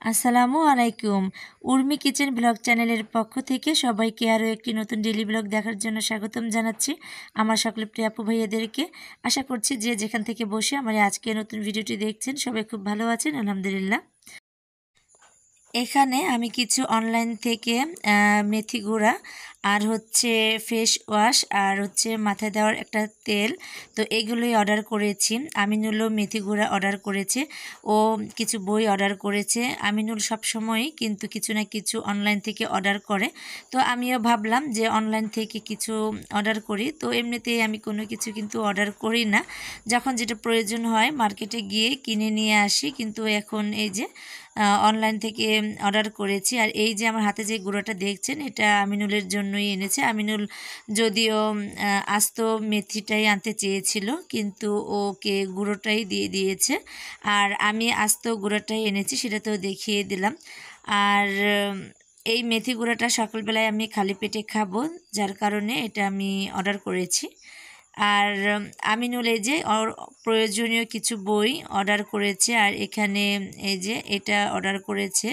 আসসালামু আলাইকুম। Urmi kitchen blog চ্যানেলের পক্ষ থেকে সবাইকে আরও একটি নতুন ডেইলি ব্লগ দেখার জন্য স্বাগতম জানাচ্ছি আমার সকল প্রিয় আপু ভাইয়াদেরকে। আশা করছি যে যেখান থেকে বসে আমার আজকে নতুন ভিডিওটি দেখছেন সবাই খুব ভালো আছেন, আলহামদুলিল্লাহ। এখানে আমি কিছু অনলাইন থেকে মেথি গুঁড়া আর হচ্ছে ফেস ওয়াশ আর হচ্ছে মাথায় দেওয়ার একটা তেল, তো এগুলোই অর্ডার করেছি। আমিনুলও মেথি গুঁড়া অর্ডার করেছে, ও কিছু বই অর্ডার করেছে। আমিনুল সবসময়ই কিন্তু কিছু না কিছু অনলাইন থেকে অর্ডার করে, তো আমিও ভাবলাম যে অনলাইন থেকে কিছু অর্ডার করি। তো এমনিতেই আমি কোনো কিছু কিন্তু অর্ডার করি না, যখন যেটা প্রয়োজন হয় মার্কেটে গিয়ে কিনে নিয়ে আসি। কিন্তু এখন এই যে অনলাইন থেকে অর্ডার করেছি। আর এই যে আমার হাতে যে গুঁড়োটা দেখছেন, এটা আমিনুলের জন্যই এনেছে। আমিনুল যদিও আস্ত মেথিটাই আনতে চেয়েছিল, কিন্তু ওকে গুঁড়োটাই দিয়ে দিয়েছে। আর আমি আস্ত গুঁড়োটাই এনেছি, সেটা তো দেখিয়ে দিলাম। আর এই মেথি গুঁড়োটা সকালবেলায় আমি খালি পেটে খাবো, যার কারণে এটা আমি অর্ডার করেছি। আর আমিনুল এই যে প্রয়োজনীয় কিছু বই অর্ডার করেছে। আর এখানে এই যে এটা অর্ডার করেছে,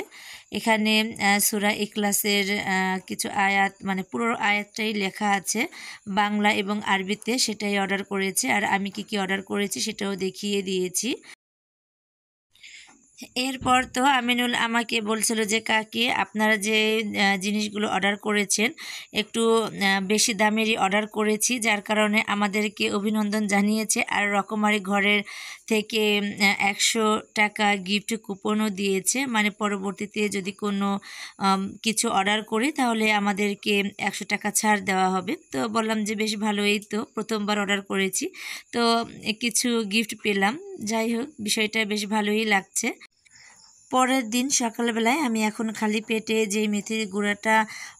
এখানে সূরা ইখলাসের কিছু আয়াত, মানে পুরো আয়াতটাই লেখা আছে বাংলা এবং আরবিতে, সেটাই অর্ডার করেছে। আর আমি কি অর্ডার করেছি সেটাও দেখিয়ে দিয়েছি। এরপর তো আমিনুল আমাকে বলছিল যে কাকি, আপনারা যে জিনিসগুলো অর্ডার করেছেন একটু বেশি দামেরই অর্ডার করেছি, যার কারণে আমাদেরকে অভিনন্দন জানিয়েছে। আর রকমারি ঘরের থেকে 100 টাকা গিফট কুপনও দিয়েছে, মানে পরবর্তীতে যদি কোনো কিছু অর্ডার করি তাহলে আমাদেরকে 100 টাকা ছাড় দেওয়া হবে। তো বললাম যে বেশ ভালোই, তো প্রথমবার অর্ডার করেছি, তো কিছু গিফট পেলাম। যাই হোক, বিষয়টা বেশ ভালোই লাগছে। পরের দিন সকালবেলায় আমি এখন খালি পেটে যেই মেথির গুঁড়াটা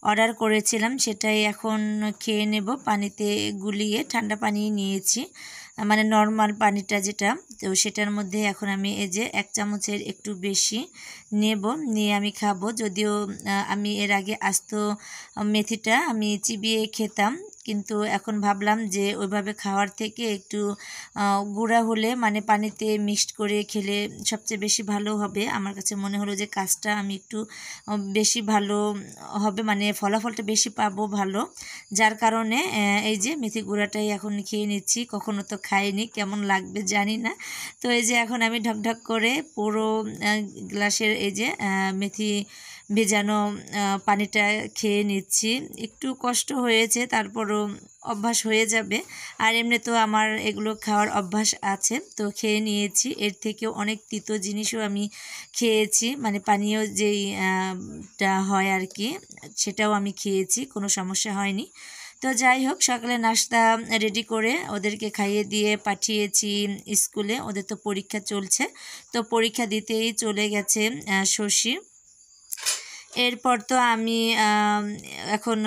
অর্ডার করেছিলাম সেটাই এখন খেয়ে নেব। পানিতে গুলিয়ে ঠান্ডা পানি নিয়েছি, মানে নর্মাল পানিটা যেটা, তো সেটার মধ্যে এখন আমি এই যে 1 চামচের একটু বেশি নেব, নিয়ে আমি খাবো। যদিও আমি এর আগে আস্ত মেথিটা আমি চিবিয়ে খেতাম, কিন্তু এখন ভাবলাম যে ওইভাবে খাওয়ার থেকে একটু গুঁড়া হলে, মানে পানিতে মিক্সড করে খেলে সবচেয়ে বেশি ভালো হবে। আমার কাছে মনে হলো যে কাজটা আমি একটু বেশি ভালো হবে, মানে ফলাফলটা বেশি পাবো ভালো, যার কারণে এই যে মেথি গুঁড়াটাই এখন খেয়ে নিচ্ছি। কখনো তো খাইনি, কেমন লাগবে জানি না। তো এই যে এখন আমি ঢকঢক করে পুরো গ্লাসের এই যে মেথি ভেজানো পানিটা খেয়ে নিচ্ছি। একটু কষ্ট হয়েছে, তারপরও অভ্যাস হয়ে যাবে। আর এমনি তো আমার এগুলো খাওয়ার অভ্যাস আছে, তো খেয়ে নিয়েছি। এর থেকেও অনেক তিতো জিনিসও আমি খেয়েছি, মানে পানীয় যেই টা হয় আর কি, সেটাও আমি খেয়েছি, কোনো সমস্যা হয়নি। তো যাই হোক, সকালে নাস্তা রেডি করে ওদেরকে খাইয়ে দিয়ে পাঠিয়েছি স্কুলে। ওদের তো পরীক্ষা চলছে, তো পরীক্ষা দিতেই চলে গেছে শশী। এরপর তো আমি এখন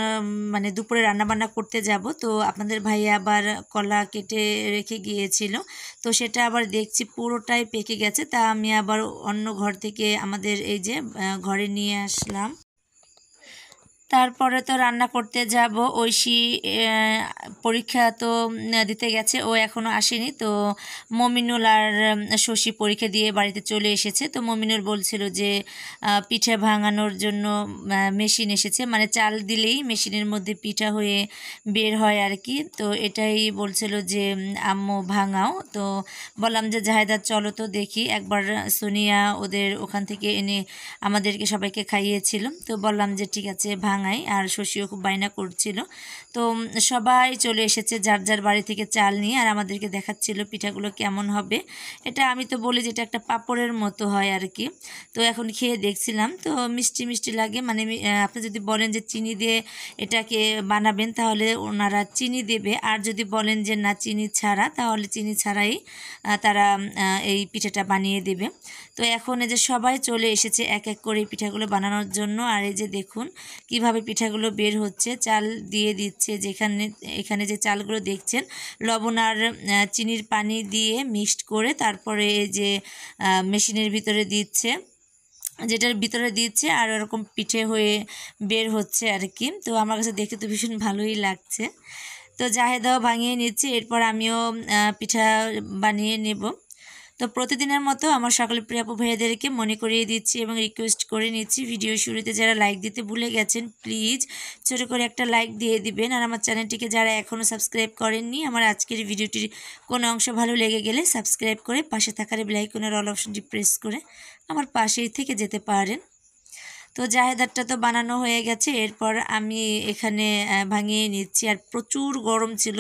মানে দুপুরে রান্নাবান্না করতে যাব। তো আপনাদের ভাইয়া আবার কলা কেটে রেখে গিয়েছিল, তো সেটা আবার দেখছি পুরোটাই পেকে গেছে। তা আমি আবার অন্য ঘর থেকে আমাদের এই যে ঘরে নিয়ে আসলাম। তারপরে তো রান্না করতে যাব। ঐশী পরীক্ষা তো দিতে গেছে, ও এখনও আসেনি। তো মমিনুল আর শশী পরীক্ষা দিয়ে বাড়িতে চলে এসেছে। তো মমিনুল বলছিল যে পিঠা ভাঙানোর জন্য মেশিন এসেছে, মানে চাল দিলেই মেশিনের মধ্যে পিঠা হয়ে বের হয় আর কি। তো এটাই বলছিল যে আম্মু ভাঙাও। তো বললাম যে জাহেদা চলো তো দেখি একবার। সোনিয়া ওদের ওখান থেকে এনে আমাদেরকে সবাইকে খাইয়েছিল, তো বললাম যে ঠিক আছে ভাঙাই। আর শশীও খুব বায়না করছিল। তো সবাই চলে এসেছে যার যার বাড়ি থেকে চাল নিয়ে, আর আমাদেরকে দেখাচ্ছিল পিঠাগুলো কেমন হবে। এটা আমি তো বলি যে এটা একটা পাঁপড়ের মতো হয় আর কি। তো এখন খেয়ে দেখছিলাম, তো মিষ্টি মিষ্টি লাগে। মানে আপনি যদি বলেন যে চিনি দিয়ে এটাকে বানাবেন তাহলে ওনারা চিনি দেবে, আর যদি বলেন যে না চিনি ছাড়া, তাহলে চিনি ছাড়াই তারা এই পিঠাটা বানিয়ে দেবে। তো এখন এই যে সবাই চলে এসেছে এক এক করে পিঠাগুলো বানানোর জন্য। আর এই যে দেখুন কিভাবে পিঠাগুলো বের হচ্ছে, চাল দিয়ে দিচ্ছে। এখানে যে চালগুলো দেখছেন লবণ আর চিনির পানি দিয়ে মিক্সড করে তারপরে এই যে মেশিনের ভিতরে দিচ্ছে, যেটার ভিতরে দিচ্ছে, আর ওরকম পিঠে হয়ে বের হচ্ছে আর কি। তো আমার কাছে দেখতে তো ভীষণ ভালোই লাগছে। তো জাহেদাও ভাঙিয়ে নিচ্ছে, এরপর আমিও পিঠা বানিয়ে নেব। তো প্রতিদিনের মতো আমার সকল প্রিয় আপু ভাইয়াদেরকে মনে করিয়ে দিচ্ছি এবং রিকোয়েস্ট করে নিচ্ছি, ভিডিও শুরুতে যারা লাইক দিতে ভুলে গেছেন প্লিজ ছোট করে একটা লাইক দিয়ে দিবেন। আর আমার চ্যানেলটিকে যারা এখনও সাবস্ক্রাইব করেননি, আমার আজকের ভিডিওটির কোনো অংশ ভালো লেগে গেলে সাবস্ক্রাইব করে পাশে থাকার বেল আইকনের অল অপশনটি প্রেস করে আমার পাশেই থেকে যেতে পারেন। তো জাহেদারটা তো বানানো হয়ে গেছে, এরপর আমি এখানে ভাঙিয়ে নিচ্ছি। আর প্রচুর গরম ছিল,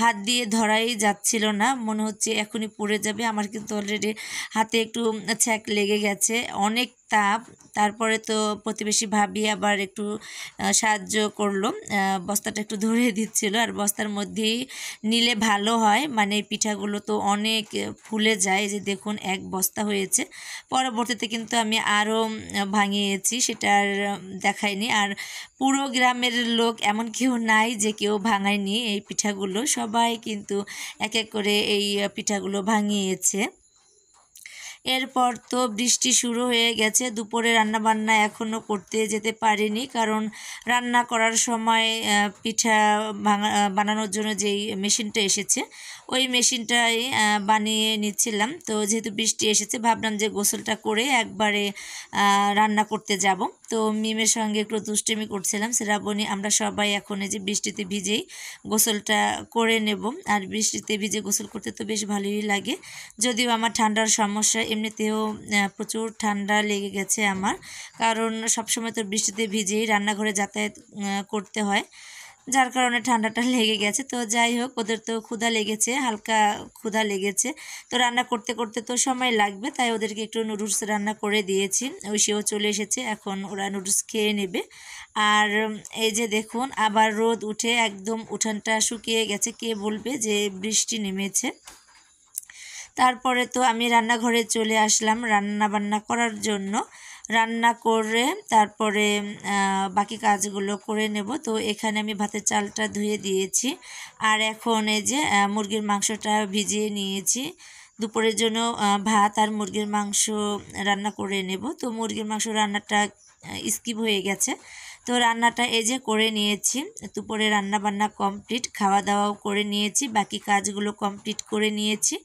হাত দিয়ে ধরাই যাচ্ছিল না, মনে হচ্ছে এখনই পড়ে যাবে। আমার কিন্তু অলরেডি হাতে একটু ছ্যাঁক লেগে গেছে, অনেক তাপ। তারপরে তো প্রতিবেশী ভাবি আবার একটু সাহায্য করলো, বস্তাটা একটু ধরে দিচ্ছিল। আর বস্তার মধ্যেই নিলে ভালো হয়, মানে পিঠাগুলো তো অনেক ফুলে যায়। যে দেখুন এক বস্তা হয়েছে। পরবর্তীতে কিন্তু আমি আরও ভাঙিয়েছি, সেটা আর দেখাইনি। আর পুরো গ্রামের লোক এমন কেউ নাই যে কেউ ভাঙায়নি এই পিঠাগুলো, সবাই কিন্তু এক এক করে এই পিঠাগুলো ভাঙিয়েছে। এরপর তো বৃষ্টি শুরু হয়ে গেছে, দুপুরে রান্নাবান্না এখনও করতে যেতে পারিনি, কারণ রান্না করার সময় পিঠা বানানোর জন্য যেই মেশিনটা এসেছে ওই মেশিনটাই বানিয়ে নিচ্ছিলাম। তো যেহেতু বৃষ্টি এসেছে ভাবলাম যে গোসলটা করে একবারে রান্না করতে যাব। তো মিমের সঙ্গে একটু দুষ্টুমি করছিলাম, শ্রাবণী আমরা সবাই এখন এই যে বৃষ্টিতে ভিজেই গোসলটা করে নেব। আর বৃষ্টিতে ভিজে গোসল করতে তো বেশ ভালোই লাগে, যদিও আমার ঠান্ডার সমস্যা, এমনিতেও প্রচুর ঠান্ডা লেগে গেছে আমার, কারণ সবসময় তো বৃষ্টিতে ভিজেই রান্নাঘরে যাতায়াত করতে হয়, যার কারণে ঠান্ডাটা লেগে গেছে। তো যাই হোক, ওদের তো ক্ষুধা লেগেছে, হালকা ক্ষুধা লেগেছে, তো রান্না করতে করতে তো সময় লাগবে, তাই ওদেরকে একটু নুডলস রান্না করে দিয়েছি। ওই সেও চলে এসেছে, এখন ওরা নুডলস খেয়ে নেবে। আর এই যে দেখুন আবার রোদ উঠে একদম উঠানটা শুকিয়ে গেছে, কে বলবে যে বৃষ্টি নেমেছে। তারপরে তো আমি রান্নাঘরে চলে আসলাম রান্না বান্না করার জন্য, রান্না করে তারপরে বাকি কাজগুলো করে নেব। তো এখানে আমি ভাতের চালটা ধুয়ে দিয়েছি, আর এখন এই যে মুরগির মাংসটা ভিজিয়ে নিয়েছি। দুপুরের জন্য ভাত আর মুরগির মাংস রান্না করে নেব। তো মুরগির মাংস রান্নাটা স্কিপ হয়ে গেছে, তো রান্নাটা এই যে করে নিয়েছি। দুপুরে রান্না বান্না কমপ্লিট, খাওয়া দাওয়াও করে নিয়েছি, বাকি কাজগুলো কমপ্লিট করে নিয়েছি।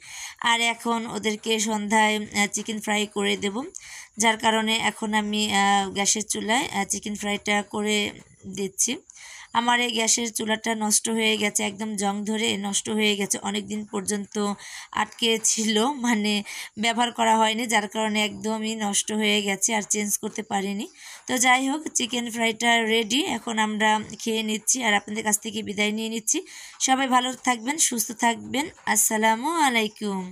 আর এখন ওদেরকে সন্ধ্যায় চিকেন ফ্রাই করে দেব, যার কারণে এখন আমি গ্যাসের চুলায় চিকেন ফ্রাইটা করে দিচ্ছি। আমার এই গ্যাসের চুলাটা নষ্ট হয়ে গেছে, একদম জং ধরে নষ্ট হয়ে গেছে, অনেক দিন পর্যন্ত আটকে ছিল, মানে ব্যবহার করা হয়নি, যার কারণে একদমই নষ্ট হয়ে গেছে, আর চেঞ্জ করতে পারিনি। তো যাই হোক, চিকেন ফ্রাইটা রেডি, এখন আমরা খেয়ে নিচ্ছি আর আপনাদের কাছ থেকে বিদায় নিয়ে নিচ্ছি। সবাই ভালো থাকবেন, সুস্থ থাকবেন, আসসালামু আলাইকুম।